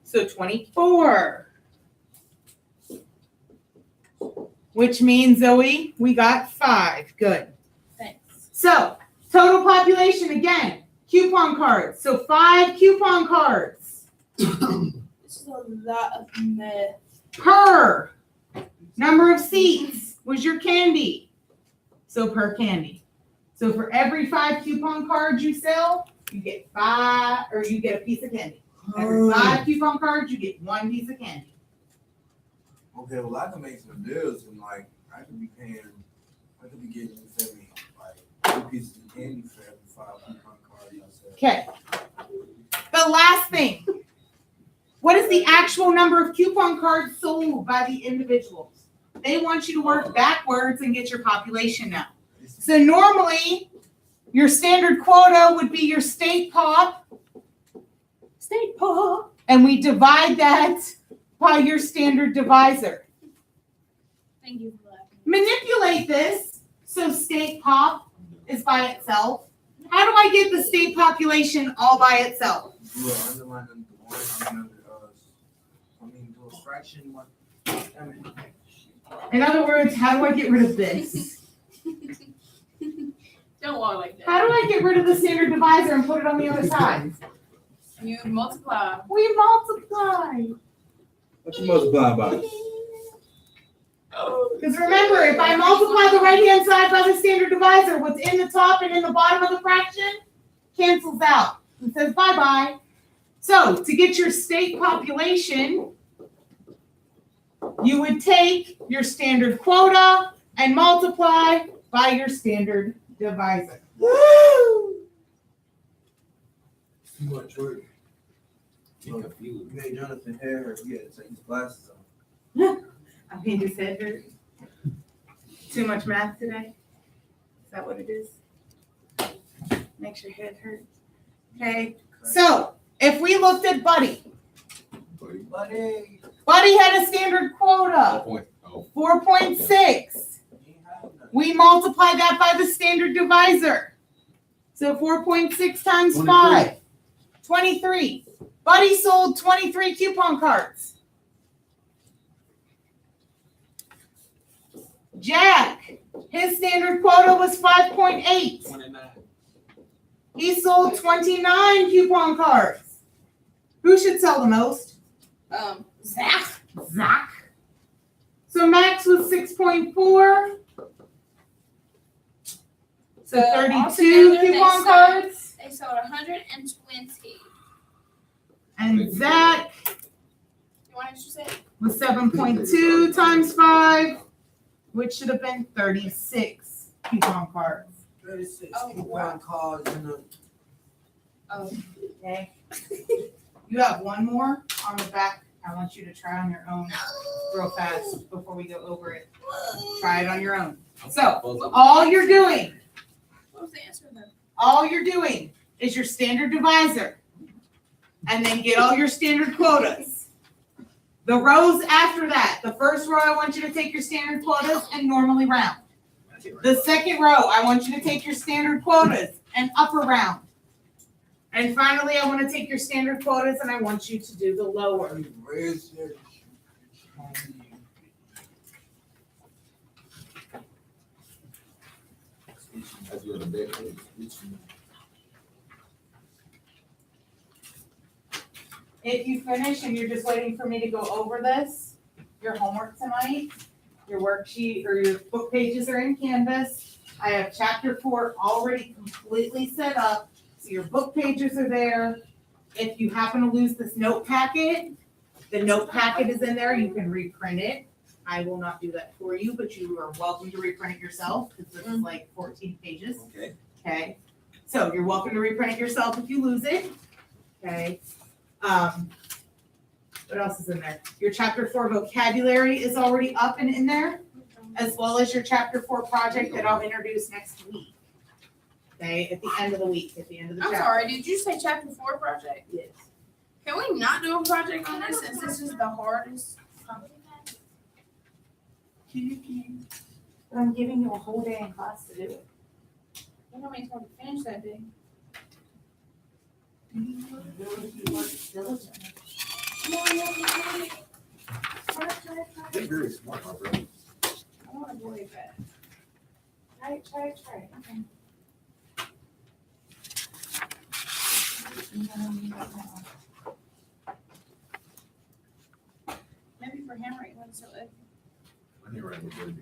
So 24. Which means, Zoe, we got 5. Good. Thanks. So, total population again, coupon cards. So 5 coupon cards This is a lot of math. per number of seats was your candy. So per candy. So for every 5 coupon cards you sell, you get 5, or you get a piece of candy. Every 5 coupon cards, you get 1 piece of candy. Okay, well, I can make some deals and like, I could be getting, you feel me, like 2 pieces of candy for every 5 coupon cards y'all sell. Okay. The last thing. What is the actual number of coupon cards sold by the individuals? They want you to work backwards and get your population now. So normally, your standard quota would be your state pop. State pop. And we divide that by your standard divisor. Thank you for that. Manipulate this so state pop is by itself. How do I get the state population all by itself? Do an underline under the one, do a fraction one. In other words, how do I get rid of this? Don't walk like that. How do I get rid of the standard divisor and put it on the other side? You multiply. We multiply. What you multiply by? Because remember, if I multiply the right-hand side by the standard divisor, what's in the top and in the bottom of the fraction cancels out and says bye-bye. So to get your state population, you would take your standard quota and multiply by your standard divisor. Too much work. You made Jonathan hair, he had to take his glasses off. I mean, his head hurt. Too much math today? Is that what it is? Makes your head hurt. Okay, so if we looked at Buddy, Buddy. Buddy had a standard quota, 4.6. We multiply that by the standard divisor. So 4.6 times 5, 23. Buddy sold 23 coupon cards. Jack, his standard quota was 5.8. 29. He sold 29 coupon cards. Who should sell the most? Zach. Zach. So max was 6.4. So 32 altogether, they coupon sold- cards. They sold 120. And Zach You want to say? was 7.2 times 5, which should have been 36 coupon cards. 36 Oh, coupon wow. cards in the. Oh, Okay. You have one more on the back. I want you to try on your own real fast before we go over it. Try it on your own. So all you're doing what was the answer though? all you're doing is your standard divisor, and then get all your standard quotas. The rows after that, the first row, I want you to take your standard quotas and normally round. The second row, I want you to take your standard quotas and upper round. And finally, I want to take your standard quotas and I want you to do the lower. That's what I'm betting. If you finish and you're just waiting for me to go over this, your homework tonight, your worksheet or your book pages are in Canvas. I have chapter 4 already completely set up, so your book pages are there. If you happen to lose this note packet, the note packet is in there, you can reprint it. I will not do that for you, but you are welcome to reprint it yourself, because this is like 14 pages. Okay. Okay, so you're welcome to reprint it yourself if you lose it. Okay. What else is in there? Your chapter 4 vocabulary is already up and in there, as well as your chapter 4 project that I'll introduce next week. Okay, at the end of the week, at the end of the I'm chapter. sorry, did you say chapter 4 project? Yes. Can we not do a project on this since this is the hardest? But I'm giving you a whole day in class to do it. You know how many times to finish that day? Diligently. They're very smart, my brother. I want to avoid that. Try it. Okay. Maybe for handwriting, when it's so ugly. I ain't writing a good.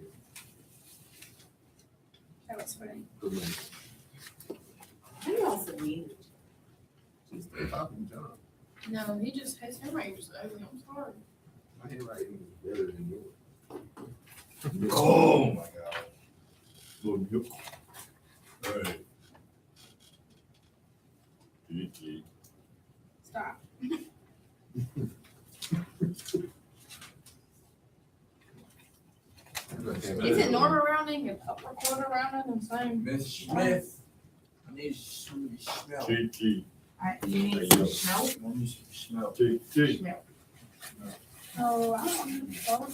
That was funny. Good man. I also need. She's still talking, John. No, he just, his handwriting was ugly. I'm sorry. My handwriting is better than yours. Oh, my God. Well, you- Hey. Eat. Stop. Is it normal rounding and upper quarter rounding the same? Miss Smith, I need some smell. Cheat. You need some smell. I need some smell. Cheat. Oh, I don't know. So,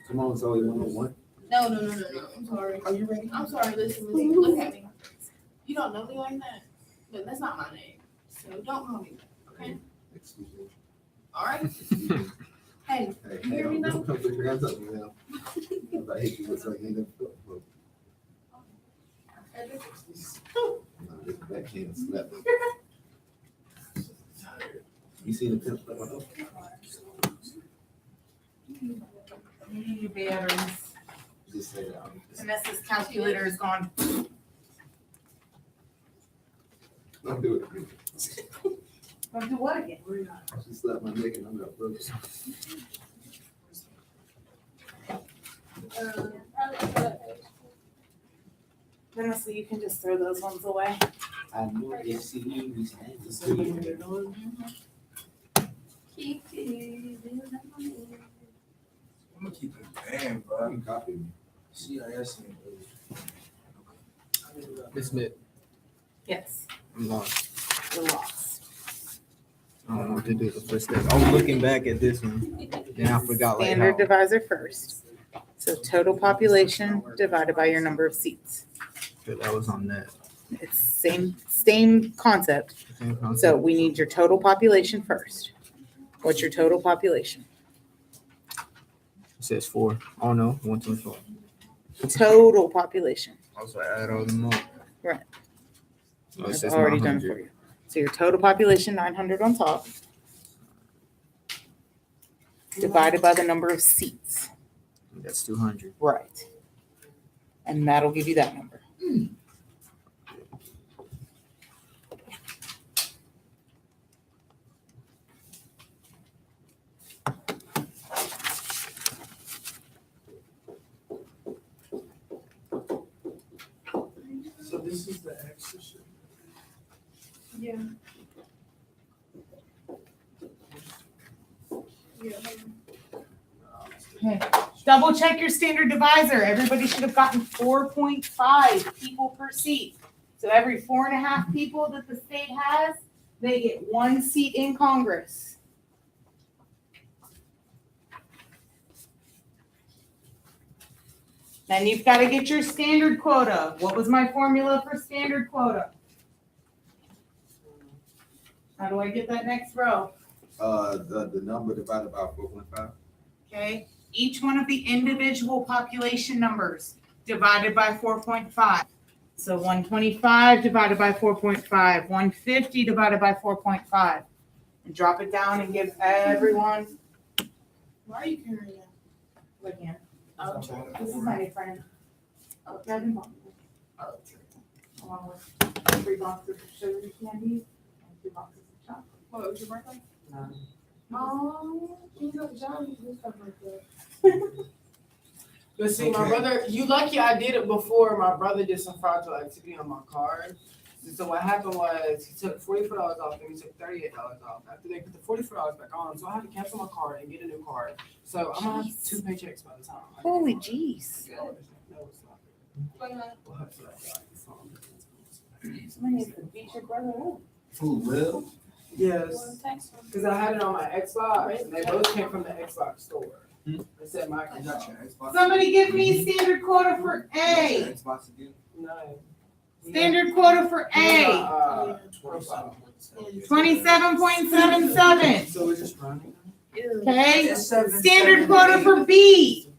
come on, Zoe, 101. No. I'm sorry. Are you ready? I'm sorry. Listen. Look at me. You don't know me like that, but that's not my name. So don't call me that. Okay. Excuse me. All right. Excuse me. Hey, Hey, You hear me now? don't come put your hands up now. If I hit you with something, you ain't gonna no, this backhand slap. You see the pimp slap my nose? You need your batteries. Just say that. Vanessa's calculator is gone. Don't do it. Don't do what again? She slapped my neck and I'm not broke. Vanessa, you can just throw those ones away. I know they see you, we stand to see you. I'm gonna keep it damn, bro. You copy me. CIS. Miss Smith, Yes, I'm lost. you're lost. I don't know what to do the first step. I was looking back at this one, and I forgot like Standard how. divisor first. So total population divided by your number of seats. That was on that. It's same concept. Same concept. So we need your total population first. What's your total population? It says 4. Oh no, 124. Total population. Also add all them up. Right. Oh, it That's says already done 900. for you. So your total population, 900 on top. divided by the number of seats. That's 200. Right. And that'll give you that number. So this is the extra shit. Yeah. Yeah. Okay. Double check your standard divisor. Everybody should have gotten 4.5 people per seat. So every 4.5 people that the state has, they get 1 seat in Congress. Then you've got to get your standard quota. What was my formula for standard quota? How do I get that next row? The number divided by 4.5. Okay, each one of the individual population numbers divided by 4.5. So 125 divided by 4.5, 150 divided by 4.5. And drop it down and give everyone. Why are you carrying that? Look here. This is my new friend. Oh, Devin bought me this. Along with 3 boxes of sugar candy and 2 boxes of chocolate. What was your birthday? No. Oh, you got Johnny do stuff like that. But see, my brother, you lucky I did it before. My brother did some fraudulent activity on my card. So what happened was he took $44 off and he took $38 off. After they put the $44 back on, so I had to cancel my card and get a new card. So I'm gonna have 2 paychecks by the time. Holy jeez. No, it's not. We'll have to, Somebody needs to beat your brother up. Who will? Yes, because I had it on my Xbox and they both came from the Xbox store. They said my I got your Xbox. Somebody give me standard quota for A. Xbox again? no. Standard quota for A. 27.77. So we're just running. Okay. Standard quota for B.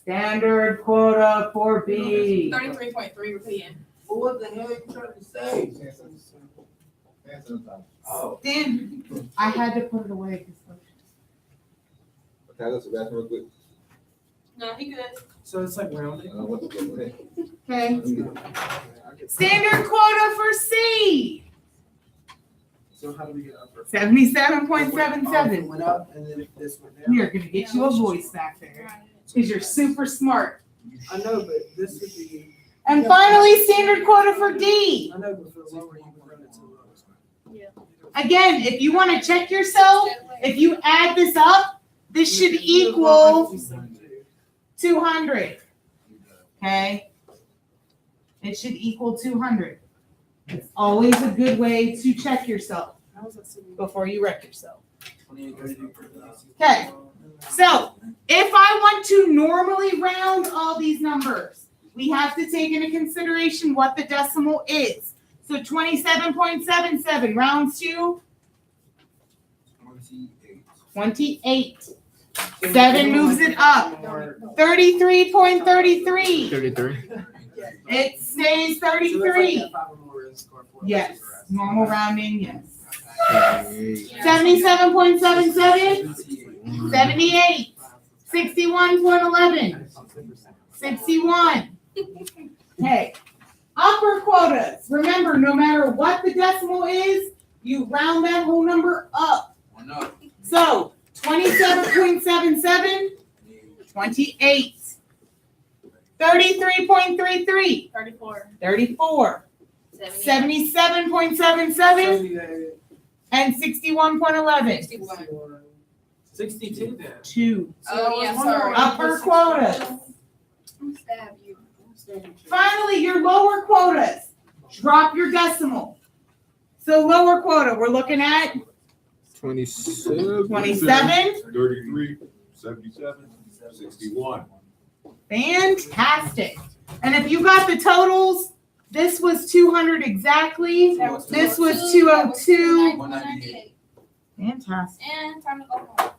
Standard quota for B. 33.3 repeating. Well, what the hell are you trying to say? Oh. Dan, I had to put it away. Okay, let's go back real quick. No, he good. So it's like rounding. I want to go ahead. Okay. Standard quota for C. So how do we get up? 77.77. Went up and then if this went down. You're gonna get you a voice back there. Because you're super smart. I know, but this would be, And finally, standard quota for D. I know, but for lower, you would run it too low. Again, if you want to check yourself, if you add this up, this should equal 200. Okay? It should equal 200. It's always a good way to check yourself How was that so many? before you wreck yourself. 28, 32. Okay. So if I want to normally round all these numbers, we have to take into consideration what the decimal is. So 27.77 rounds to 28. 7 moves it up. 33.33. 33. It stays 33. Yes. Normal rounding, yes. 77.77. 78. 61.11. 61. Okay. Upper quotas. Remember, no matter what the decimal is, you round that whole number up. One up. So 27.77, 28. 33.33, 34. 34. 77.77, and 61.11. 62 then. 2. Oh, yeah, sorry. Upper quotas. Stab you. Finally, your lower quotas. Drop your decimal. So lower quota, we're looking at 27. 27. 33, 77, 61. Fantastic. And if you got the totals, this was 200 exactly. This was 202. 198. Fantastic. And time to go home.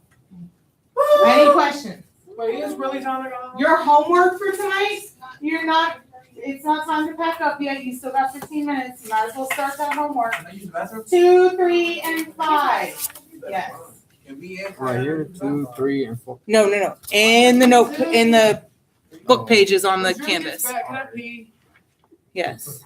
Any questions? Wait, it's really time to go home? Your homework for tonight, you're not, it's not time to pack up yet. You still got 15 minutes. You might as well start that homework. Can I use the bathroom? 2, 3, and 5. Yes. Can we add? Right here, 2, 3, and 4. No. In the note, in the book pages on the Is your kids canvas. back? Can I pee? Yes.